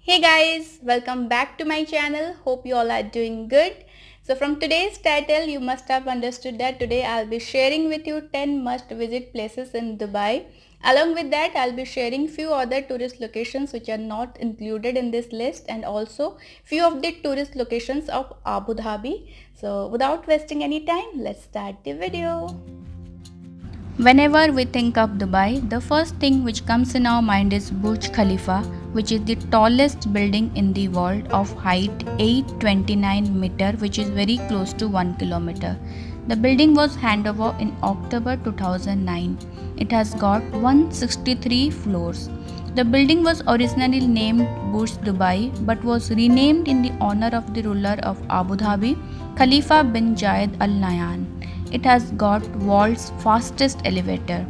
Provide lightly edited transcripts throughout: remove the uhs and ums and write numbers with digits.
Hey guys, welcome back to my channel. Hope you all are doing good. So from today's title, you must have understood that today I'll be sharing with you 10 must visit places in Dubai. Along with that, I'll be sharing few other tourist locations which are not included in this list and also few of the tourist locations of Abu Dhabi. So without wasting any time, let's start the video. Whenever we think of Dubai, the first thing which comes in our mind is Burj Khalifa, which is the tallest building in the world of height 829 meter, which is very close to 1 kilometer. The building was handed over in October 2009. It has got 163 floors. The building was originally named Burj Dubai but was renamed in the honor of the ruler of Abu Dhabi, Khalifa bin Zayed Al Nahyan. It has got world's fastest elevator.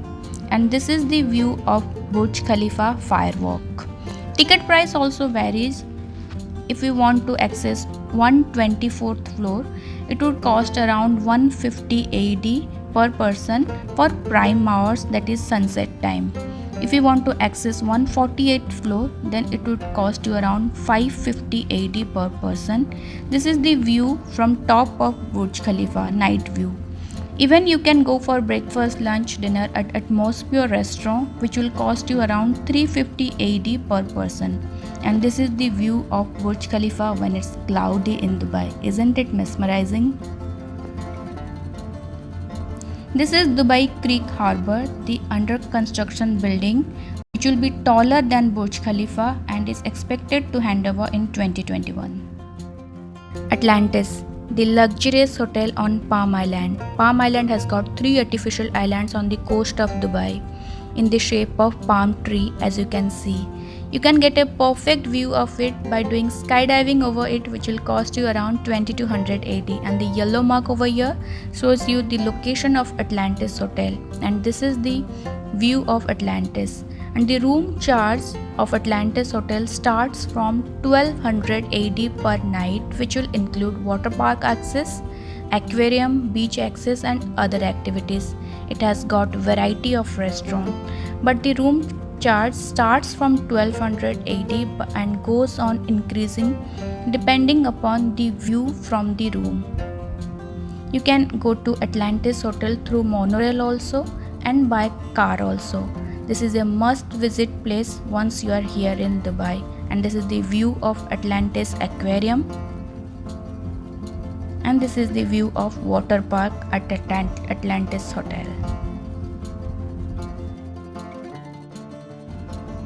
And this is the view of Burj Khalifa Firewalk. Ticket price also varies. If we want to access 124th floor, it would cost around 150 AED per person for prime hours, that is sunset time. If you want to access 148th floor, then it would cost you around 550 AED per person. This is the view from top of Burj Khalifa, night view. Even you can go for breakfast, lunch, dinner at Atmosphere restaurant, which will cost you around 350 AED per person. And this is the view of Burj Khalifa when it's cloudy in Dubai. Isn't it mesmerizing? This is Dubai Creek Harbour, the under construction building, which will be taller than Burj Khalifa and is expected to hand over in 2021. Atlantis, the luxurious hotel on Palm Island. Palm Island has got 3 artificial islands on the coast of Dubai in the shape of palm tree, as you can see. You can get a perfect view of it by doing skydiving over it, which will cost you around 2200 AD, and the yellow mark over here shows you the location of Atlantis Hotel, and this is the view of Atlantis. And the room charge of Atlantis Hotel starts from 1200 AD per night, which will include water park access, aquarium, beach access and other activities. It has got variety of restaurant, but the room charge starts from 1200 AD and goes on increasing depending upon the view from the room. You can go to Atlantis Hotel through monorail also and by car also. This is a must visit place once you are here in Dubai, and this is the view of Atlantis Aquarium, and this is the view of water park at Atlantis Hotel.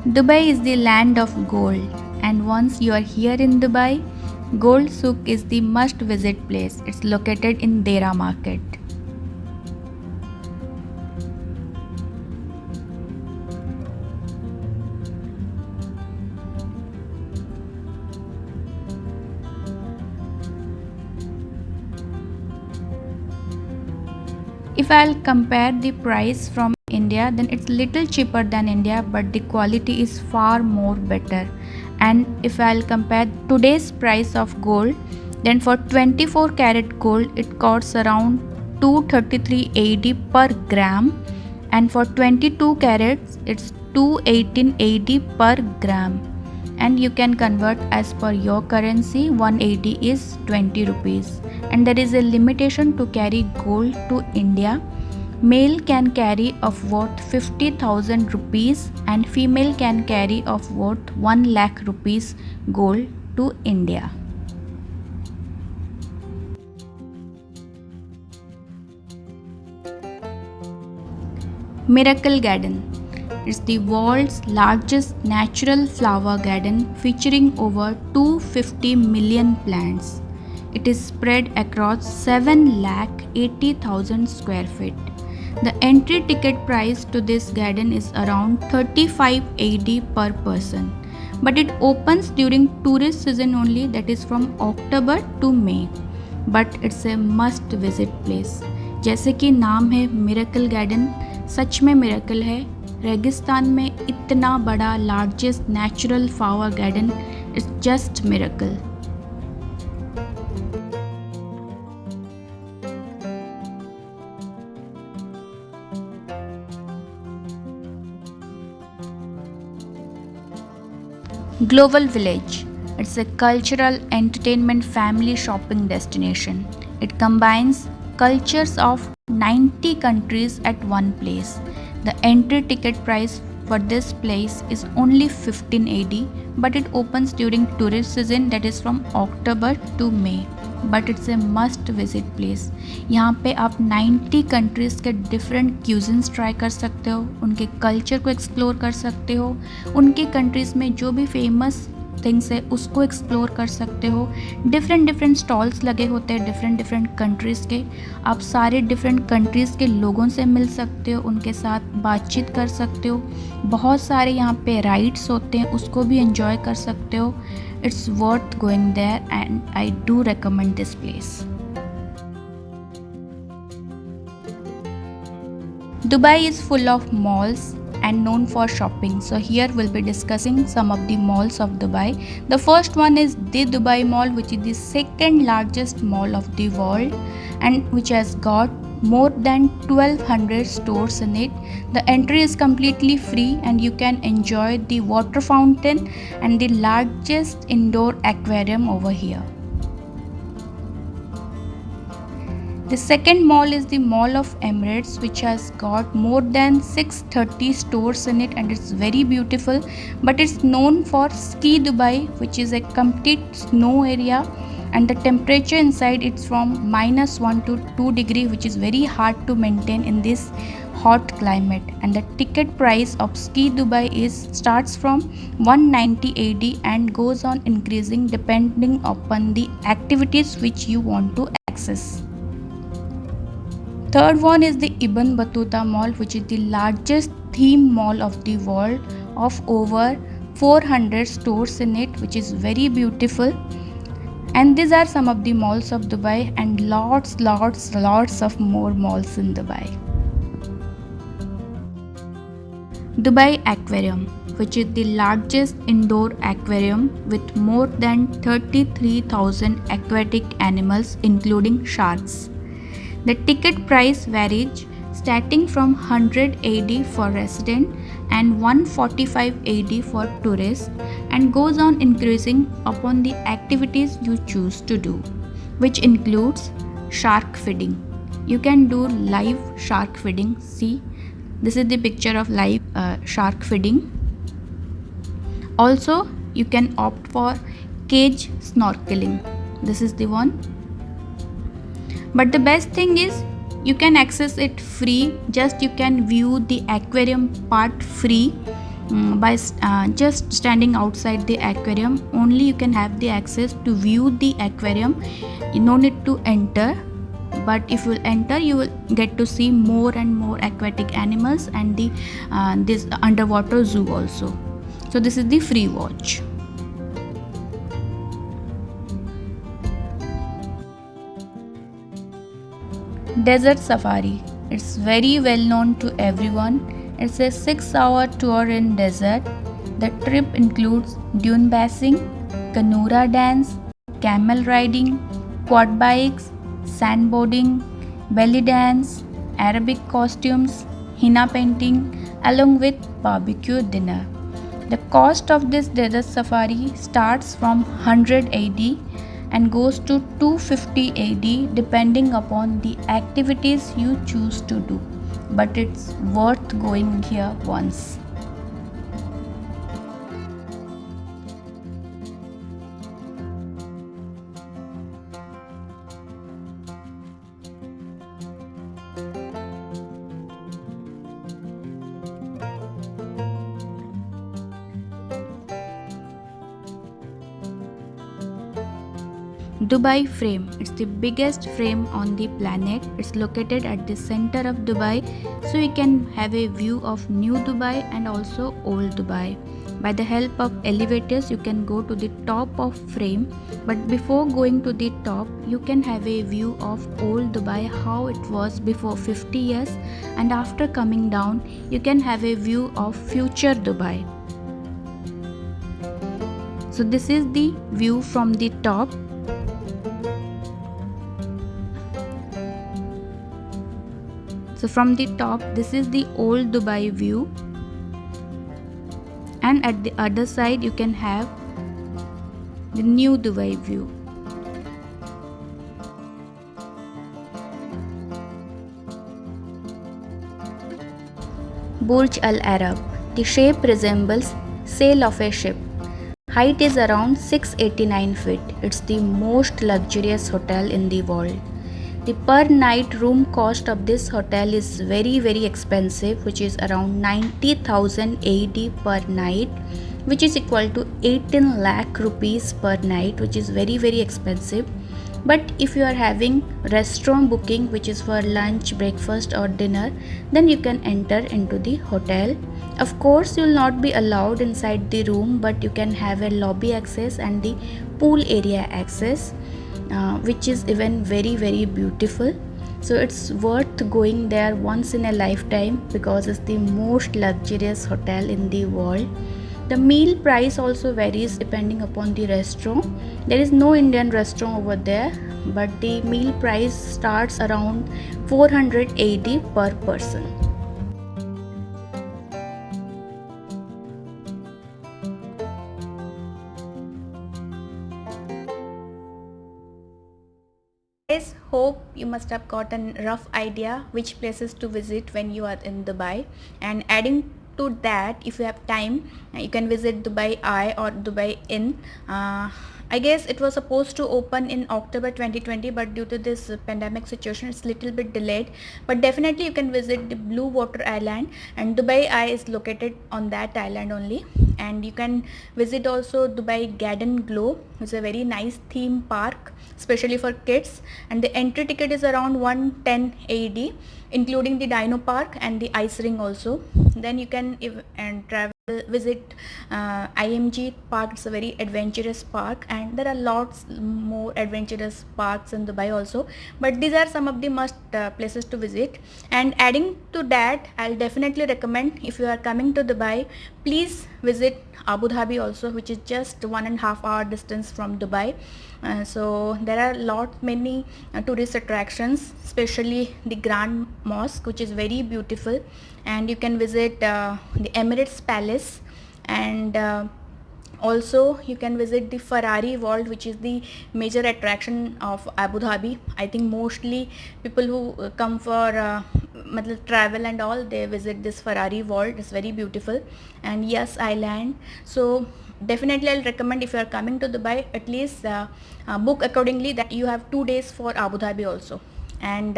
Dubai is the land of gold, and once you are here in Dubai, Gold Souk is the must visit place. It's located in Deira Market. If I'll compare the price from India, then it's little cheaper than India, but the quality is far more better. And if I'll compare today's price of gold, then for 24 karat gold it costs around 233 AED per gram, and for 22 carats it's 218 AED per gram. And you can convert as per your currency. 180 is 20 rupees, and there is a limitation to carry gold to India. Male can carry of worth 50,000 rupees and female can carry of worth 1 lakh rupees gold to India. Miracle Garden. It's the world's largest natural flower garden featuring over 250 million plants. It is spread across 7,80,000 square feet. The entry ticket price to this garden is around 35 AED per person, but it opens during tourist season only, that is from October to May. But it's a must visit place. जैसे कि नाम है miracle garden, सच में miracle है. रेगिस्तान में इतना बड़ा largest natural flower garden is just miracle. Global Village. It's a cultural entertainment family shopping destination. It combines cultures of 90 countries at one place. The entry ticket price for this place is only 15 AD, but it opens during tourist season, that is from October to May. But it's a must visit place. यहाँ पे आप 90 countries के different cuisines try कर सकते हो, उनके culture को explore कर सकते हो, उनके कंट्रीज़ में जो भी फेमस थिंग्स है उसको एक्सप्लोर कर सकते हो। डिफरेंट स्टॉल्स लगे होते हैं डिफरेंट कंट्रीज़ के। आप सारे डिफरेंट कंट्रीज़ के लोगों से मिल सकते हो, उनके साथ बातचीत कर सकते हो। बहुत सारे यहाँ पे राइड्स होते हैं, उसको भी एंजॉय कर सकते हो। It's worth going there and I do recommend this place. Dubai is full of malls and known for shopping. So here we'll be discussing some of the malls of Dubai. The first one is the Dubai Mall, which is the second largest mall of the world and which has got more than 1200 stores in it. The entry is completely free and you can enjoy the water fountain and the largest indoor aquarium over here. The second mall is the Mall of Emirates, which has got more than 630 stores in it and it's very beautiful, but it's known for Ski Dubai, which is a complete snow area, and the temperature inside it's from -1 to 2 degree, which is very hard to maintain in this hot climate. And the ticket price of Ski Dubai starts from 190 AD and goes on increasing depending upon the activities which you want to access. Third one is the Ibn Battuta Mall, which is the largest theme mall of the world of over 400 stores in it, which is very beautiful. And these are some of the malls of Dubai and lots of more malls in Dubai. Dubai Aquarium, which is the largest indoor aquarium with more than 33,000 aquatic animals including sharks. The ticket price varies starting from 100 AD for resident and 145 AD for tourists and goes on increasing upon the activities you choose to do, which includes shark feeding. You can do live shark feeding. See, this is the picture of live shark feeding. Also, you can opt for cage snorkeling. This is the one. But the best thing is you can access it free. Just you can view the aquarium part free by just standing outside the aquarium. Only you can have the access to view the aquarium. You no need to enter. But if you enter, you will get to see more and more aquatic animals and the this underwater zoo also. So this is the free watch. Desert Safari. It's very well known to everyone. It's a 6-hour tour in desert. The trip includes dune basing, canoe dance, camel riding, quad bikes, sandboarding, belly dance, Arabic costumes, henna painting, along with barbecue dinner. The cost of this desert safari starts from 100 AD and goes to 250 AD depending upon the activities you choose to do. But it's worth going here once. Dubai Frame. It's the biggest frame on the planet. It's located at the center of Dubai, so you can have a view of New Dubai and also Old Dubai. By the help of elevators, you can go to the top of frame, but before going to the top, you can have a view of Old Dubai, how it was before 50 years, and after coming down, you can have a view of future Dubai. So this is the view from the top. So from the top, this is the Old Dubai view, and at the other side you can have the new Dubai view. Burj Al Arab. The shape resembles sail of a ship. Height is around 689 feet. It's the most luxurious hotel in the world. The per night room cost of this hotel is very expensive, which is around 90,000 AD per night, which is equal to 18 lakh rupees per night, which is very expensive. But if you are having restaurant booking, which is for lunch, breakfast or dinner, then you can enter into the hotel. Of course, you will not be allowed inside the room, but you can have a lobby access and the pool area access, which is even very beautiful. So it's worth going there once in a lifetime because it's the most luxurious hotel in the world. The meal price also varies depending upon the restaurant. There is no Indian restaurant over there, but the meal price starts around 480 per person. Guys, hope you must have got a rough idea which places to visit when you are in Dubai. And adding to that, if you have time, you can visit Dubai Eye or Dubai Inn. I guess it was supposed to open in October 2020, but due to this pandemic situation, it's little bit delayed. But definitely you can visit the Blue Water Island, and Dubai Eye is located on that island only. And you can visit also Dubai Garden Glow. It's a very nice theme park, especially for kids, and the entry ticket is around 110 AED, including the Dino Park and the ice ring also. Then you can visit IMG Park. It's a very adventurous park, and there are lots more adventurous parks in Dubai also, but these are some of the must places to visit. And adding to that, I'll definitely recommend, if you are coming to Dubai, please visit Abu Dhabi also, which is just 1.5 hour distance from Dubai. So there are many tourist attractions, especially the Grand Mosque, which is very beautiful, and you can visit the Emirates Palace, and also you can visit the Ferrari World, which is the major attraction of Abu Dhabi. I think mostly people who come for travel and all, they visit this Ferrari World. It's very beautiful. And Yas Island. So definitely I'll recommend, if you are coming to Dubai, at least book accordingly, that you have 2 days for Abu Dhabi also. And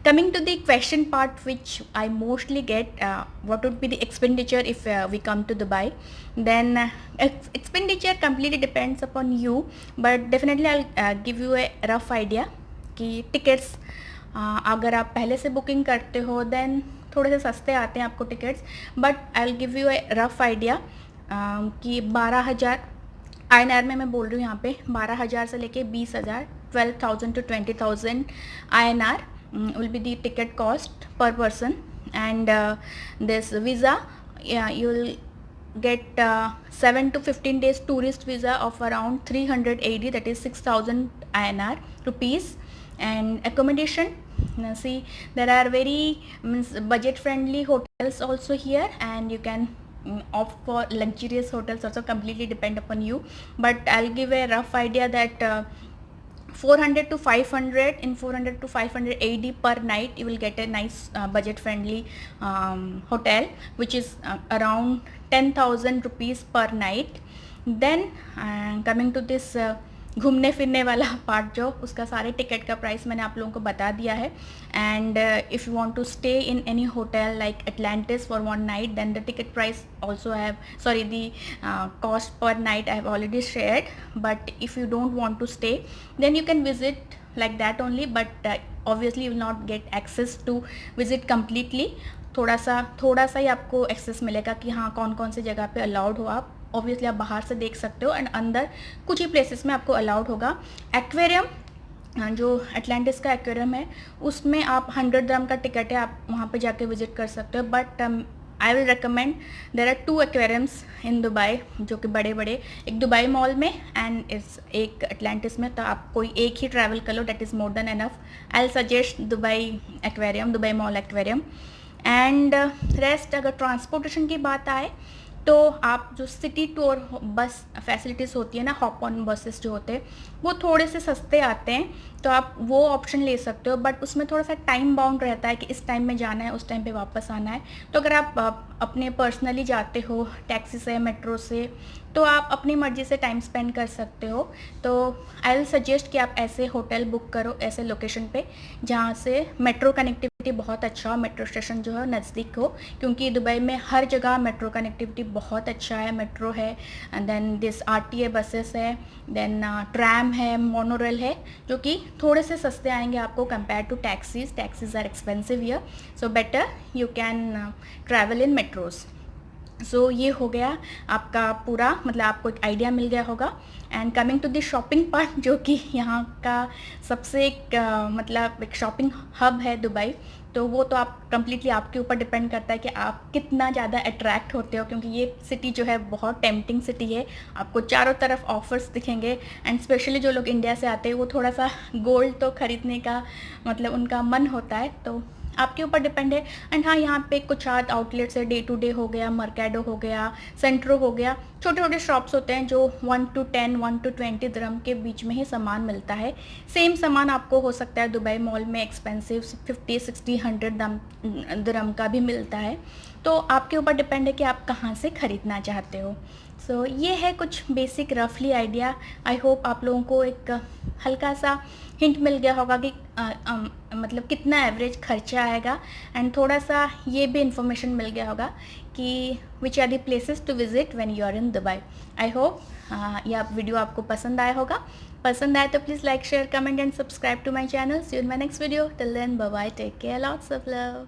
coming to the question part, which I mostly get, what would be the expenditure if we come to Dubai? Then expenditure completely depends upon you, but definitely I'll give you a rough idea कि tickets अगर आप पहले से booking करते हो then थोड़े से सस्ते आते हैं आपको tickets, but I will give U A rough idea कि 12,000 INR में मैं बोल रही हूँ यहाँ पे, 12,000 से लेके 20,000, 12,000 to 20,000 INR will be the ticket cost per person. And this visa, you will get 7 to 15 days tourist visa of around 380, that is 6,000 INR rupees. And accommodation, see, there are very budget friendly hotels also here, and you can opt for luxurious hotels also, completely depend upon you. But I'll give a rough idea that 400 to 500, in 400 to 500 AD per night, you will get a nice budget friendly hotel, which is around 10,000 rupees per night. Then coming to this घूमने फिरने वाला part, जो उसका सारे ticket का price मैंने आप लोगों को बता दिया है. And if you want to stay in any hotel like Atlantis for 1 night, then the ticket price also I have, sorry, the cost per night I have already shared. But if you don't want to stay, then you can visit like that only, but obviously you will not get access to visit completely. थोड़ा सा ही आपको access मिलेगा कि हाँ कौन कौन सी जगह पे अलाउड हो. आप ऑब्वियसली आप बाहर से देख सकते हो, एंड अंदर कुछ ही प्लेसेस में आपको अलाउड होगा. एक्वेरियम, जो एटलांटिस का एक्वेरियम है, उसमें आप 100 dirham का टिकट है, आप वहाँ पे जाके विजिट कर सकते हो. But I will recommend, there are 2 aquariums in Dubai जो कि बड़े बड़े, एक दुबई मॉल में एंड एक एटलांटिस में. तो आप कोई एक ही ट्रैवल कर लो, that is more than enough. I will suggest Dubai aquarium, Dubai mall aquarium. And rest, अगर ट्रांसपोर्टेशन की बात आए तो आप जो सिटी टूर बस फैसिलिटीज़ होती है ना, हॉप ऑन बसेस जो होते हैं वो थोड़े से सस्ते आते हैं, तो आप वो ऑप्शन ले सकते हो, बट उसमें थोड़ा सा टाइम बाउंड रहता है कि इस टाइम में जाना है, उस टाइम पे वापस आना है। तो अगर आप अपने पर्सनली जाते हो टैक्सी से, मेट्रो से, तो आप अपनी मर्ज़ी से टाइम स्पेंड कर सकते हो। तो आई विल सजेस्ट कि आप ऐसे होटल बुक करो ऐसे लोकेशन पे जहाँ से मेट्रो कनेक्टिविटी बहुत अच्छा हो, मेट्रो स्टेशन जो है नज़दीक हो, क्योंकि दुबई में हर जगह मेट्रो कनेक्टिविटी बहुत अच्छा है। मेट्रो है, and then this RTA buses है, देन ट्रैम है, मोनोरेल है, जो कि थोड़े से सस्ते आएंगे आपको compare to taxis. Taxis are expensive here, so better you can travel in metros. So ये हो गया आपका पूरा, मतलब आपको एक आइडिया मिल गया होगा। And coming to the shopping part, जो कि यहाँ का सबसे एक मतलब एक शॉपिंग हब है दुबई, तो वो तो आप कम्प्लीटली आपके ऊपर डिपेंड करता है कि आप कितना ज़्यादा अट्रैक्ट होते हो, क्योंकि ये सिटी जो है बहुत टेम्पटिंग सिटी है। आपको चारों तरफ ऑफर्स दिखेंगे, एंड स्पेशली जो लोग इंडिया से आते हैं वो थोड़ा सा गोल्ड तो ख़रीदने का मतलब उनका मन होता है, तो आपके ऊपर डिपेंड है। एंड हाँ, यहाँ पे कुछ आध आउटलेट्स है, डे टू डे हो गया, मर्केडो हो गया, सेंट्रो हो गया, छोटे छोटे शॉप्स होते हैं जो 1 to 10, 1 to 20 दिरहम के बीच में ही सामान मिलता है। सेम सामान आपको हो सकता है दुबई मॉल में एक्सपेंसिव 50, 60, 100 दिरहम का भी मिलता है। तो आपके ऊपर डिपेंड है कि आप कहाँ से ख़रीदना चाहते हो। सो ये है कुछ बेसिक रफली आइडिया। आई होप आप लोगों को एक हल्का सा हिंट मिल गया होगा कि मतलब कितना एवरेज खर्चा आएगा, एंड थोड़ा सा ये भी इंफॉर्मेशन मिल गया होगा कि which are the places to visit when you are in Dubai. I hope यह वीडियो आपको पसंद आया होगा। पसंद आए तो please like, share, comment and subscribe to my channel. See you in my next video. Till then, bye bye, take care, lots of love.